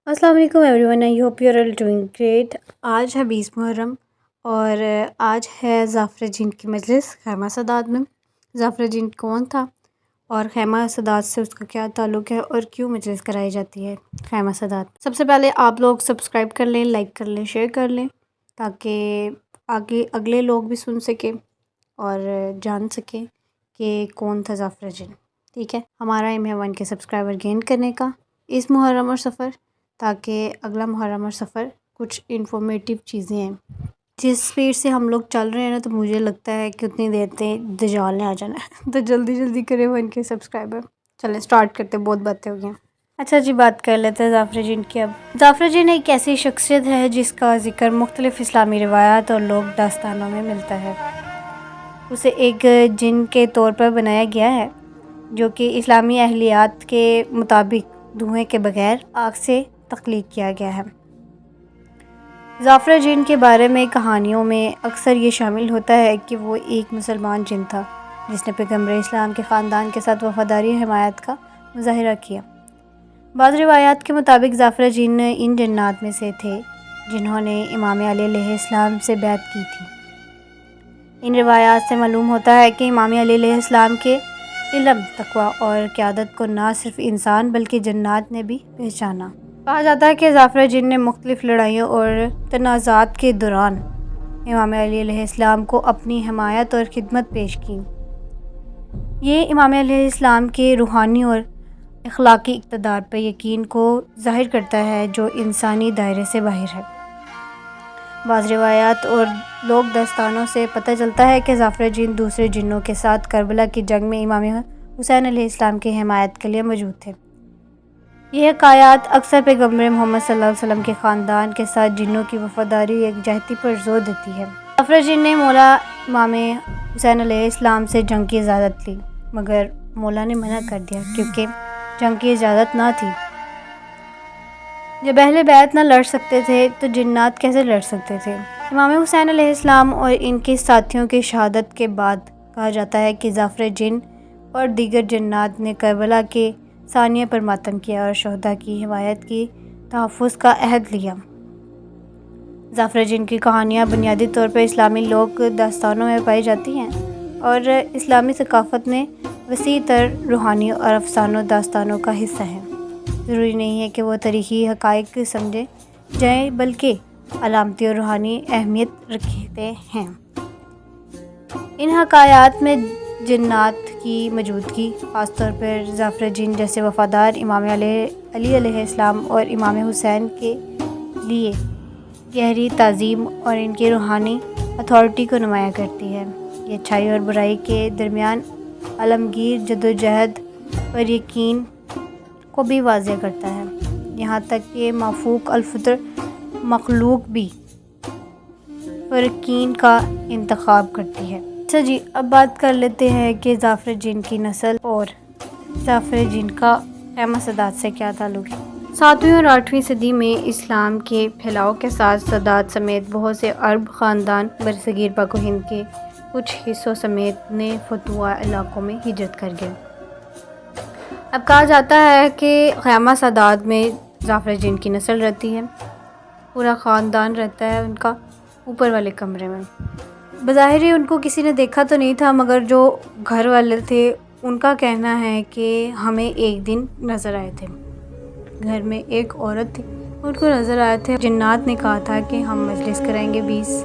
السلام علیکم everyone, I hope you are all doing great. آج ہے 20 محرم اور آج ہے ظافر جین کی مجلس خیمہ سادات میں۔ ظافر جین کون تھا اور خیمہ سادات سے اس کا کیا تعلق ہے اور کیوں مجلس کرائی جاتی ہے خیمہ سادات؟ سب سے پہلے آپ لوگ سبسکرائب کر لیں، لائک کر لیں، شیئر کر لیں تاکہ آگے اگلے لوگ بھی سن سکیں اور جان سکیں کہ کون تھا ظافر جین۔ ٹھیک ہے، ہمارا ایم ہے 1 کے سبسکرائبر گین کرنے کا اس محرم اور سفر، تاکہ اگلا محرم اور سفر کچھ انفارمیٹیو چیزیں ہیں۔ جس اسپیڈ سے ہم لوگ چل رہے ہیں نا، تو مجھے لگتا ہے کہ اتنی دیر میں دجال نے آ جانا ہے تو جلدی جلدی کریں 1 کے سبسکرائبر۔ چلیں سٹارٹ کرتے، بہت باتیں ہو گئی ہیں۔ اچھا جی، بات کر لیتے ہیں ظافر جین کی۔ اب ظافر جین ایک ایسی شخصیت ہے جس کا ذکر مختلف اسلامی روایات اور لوک داستانوں میں ملتا ہے۔ اسے ایک جن کے طور پر بنایا گیا ہے جو کہ اسلامی اہلیات کے مطابق دھوئیں کے بغیر آگ سے تخلیق کیا گیا ہے۔ ظافر جن کے بارے میں کہانیوں میں اکثر یہ شامل ہوتا ہے کہ وہ ایک مسلمان جن تھا جس نے پیغمبر اسلام کے خاندان کے ساتھ وفاداری اور حمایت کا مظاہرہ کیا۔ بعض روایات کے مطابق ظافر جن ان جنات میں سے تھے جنہوں نے امام علی علیہ السلام سے بیعت کی تھی۔ ان روایات سے معلوم ہوتا ہے کہ امام علی علیہ السلام کے علم، تقویٰ اور قیادت کو نہ صرف انسان بلکہ جنات نے بھی پہچانا۔ کہا جاتا ہے کہ ظافر جن نے مختلف لڑائیوں اور تنازعات کے دوران امام علی علیہ السلام کو اپنی حمایت اور خدمت پیش کی۔ یہ امام علیہ السلام کے روحانی اور اخلاقی اقتدار پر یقین کو ظاہر کرتا ہے جو انسانی دائرے سے باہر ہے۔ بعض روایات اور لوک داستانوں سے پتہ چلتا ہے کہ ظافر جن دوسرے جنوں کے ساتھ کربلا کی جنگ میں امام حسین علیہ السلام کی حمایت کے لیے موجود تھے۔ یہ حکایات اکثر پیغمبر محمد صلی اللہ علیہ وسلم کے خاندان کے ساتھ جنوں کی وفاداری اور یکجہتی پر زور دیتی ہے۔ ظافر جن نے مولا امام حسین علیہ السلام سے جنگ کی اجازت لی، مگر مولا نے منع کر دیا کیونکہ جنگ کی اجازت نہ تھی۔ جب اہل بیت نہ لڑ سکتے تھے تو جنات کیسے لڑ سکتے تھے؟ امام حسین علیہ السلام اور ان کے ساتھیوں کی شہادت کے بعد کہا جاتا ہے کہ ظافر جن اور دیگر جنات نے کربلا کے ثانیہ پر ماتم کیا اور شہداء کی حمایت کی تحفظ کا عہد لیا۔ ظافر جن کی کہانیاں بنیادی طور پر اسلامی لوک داستانوں میں پائی جاتی ہیں اور اسلامی ثقافت میں وسیع تر روحانی اور افسانوں داستانوں کا حصہ ہیں۔ ضروری نہیں ہے کہ وہ تاریخی حقائق سمجھے جائیں بلکہ علامتی اور روحانی اہمیت رکھتے ہیں۔ ان حکایات میں جنات کی موجودگی، خاص طور پر ظافر جن جیسے وفادار امام علی علیہ السلام اور امام حسین کے لیے گہری تعظیم اور ان کی روحانی اتھارٹی کو نمایاں کرتی ہے۔ یہ اچھائی اور برائی کے درمیان عالمگیر جدوجہد پر یقین کو بھی واضح کرتا ہے، یہاں تک کہ مافوق الفطر مخلوق بھی فرقین کا انتخاب کرتی ہے۔ اچھا جی، اب بات کر لیتے ہیں کہ ظافر جن کی نسل اور ظافر جن کا خیمہ سادات سے کیا تعلق ہے۔ 7ویں اور 8ویں صدی میں اسلام کے پھیلاؤ کے ساتھ سادات سمیت بہت سے عرب خاندان برصغیر پاک و ہند کے کچھ حصوں سمیت نئے فتوح علاقوں میں ہجرت کر گئے۔ اب کہا جاتا ہے کہ خیمہ سادات میں ظافر جن کی نسل رہتی ہے، پورا خاندان رہتا ہے ان کا اوپر والے کمرے میں۔ بظاہر ان کو کسی نے دیکھا تو نہیں تھا، مگر جو گھر والے تھے ان کا کہنا ہے کہ ہمیں ایک دن نظر آئے تھے، گھر میں ایک عورت تھی، ان کو نظر آئے تھے۔ جنات نے کہا تھا کہ ہم مجلس کرائیں گے 20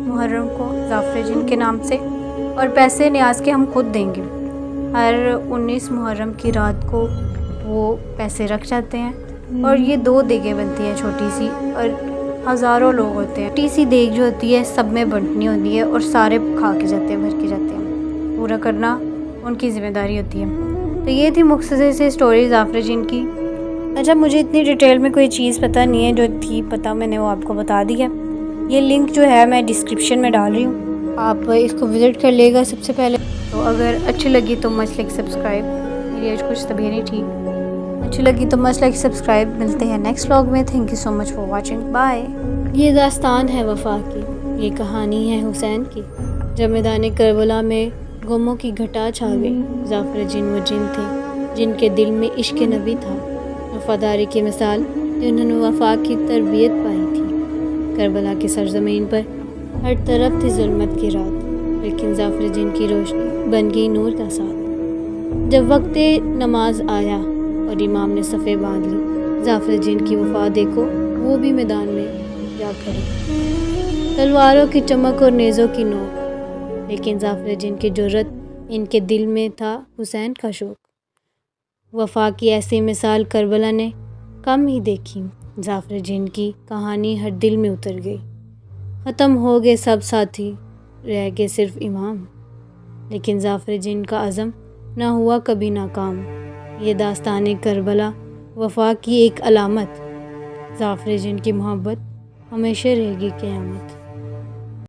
محرم کو ظافر جن کے نام سے اور پیسے نیاز کے ہم خود دیں گے۔ ہر 19 محرم کی رات کو وہ پیسے رکھ جاتے ہیں اور یہ 2 دیگیں بنتی ہیں چھوٹی سی، اور ہزاروں لوگ ہوتے ہیں۔ چھوٹی سی دیگ جو ہوتی ہے سب میں بنٹنی ہوتی ہے اور سارے کھا کے جاتے ہیں، بھر کے جاتے ہیں، پورا کرنا ان کی ذمہ داری ہوتی ہے۔ تو یہ تھی مختصر سی اسٹوری ظافر جن کی۔ اچھا، مجھے اتنی ڈیٹیل میں کوئی چیز پتہ نہیں ہے، جو تھی پتہ میں نے وہ آپ کو بتا دی ہے۔ یہ لنک جو ہے میں ڈسکرپشن میں ڈال رہی ہوں، آپ اس کو وزٹ کر لے گا۔ سب سے پہلے تو اگر اچھی لگی تو مچ لائک سبسکرائب، میری آج کچھ طبیعت نہیں ٹھیک، اچھی لگی تو مچ لائک سبسکرائب۔ ملتے ہیں نیکسٹ ولاگ میں۔ Thank you so much for watching, bye. یہ داستان ہے وفا کی، یہ کہانی ہے حسین کی، جب میدان کربلا میں غموں کی گھٹا چھا گئی۔ ظافر جن وہ جن تھے جن کے دل میں عشق نبی تھا، وفاداری کی مثال جنہوں نے وفا کی تربیت پائی تھی۔ کربلا کی سرزمین پر ہر طرف تھی ظلمت کی رات، لیکن ظافر جن کی روشنی بن گئی نور کا ساتھ۔ جب وقت نماز آیا اور امام نے صفیں باندھ لی، ظافر جن کی وفا دیکھو وہ بھی میدان میں جا کھڑی، تلواروں کی چمک اور نیزوں کی نوک، لیکن ظافر جن کی جرأت، ان کے دل میں تھا حسین کا شوق۔ وفا کی ایسی مثال کربلا نے کم ہی دیکھی۔ ظافر جن کی کہانی ہر دل میں اتر گئی۔ ختم ہو گئے سب ساتھی، رہ گئے صرف امام، لیکن ظافر جن کا عزم نہ ہوا کبھی ناکام۔ یہ داستان کربلا وفا کی ایک علامت، ظافر جن کی محبت ہمیشہ رہے گی قیامت۔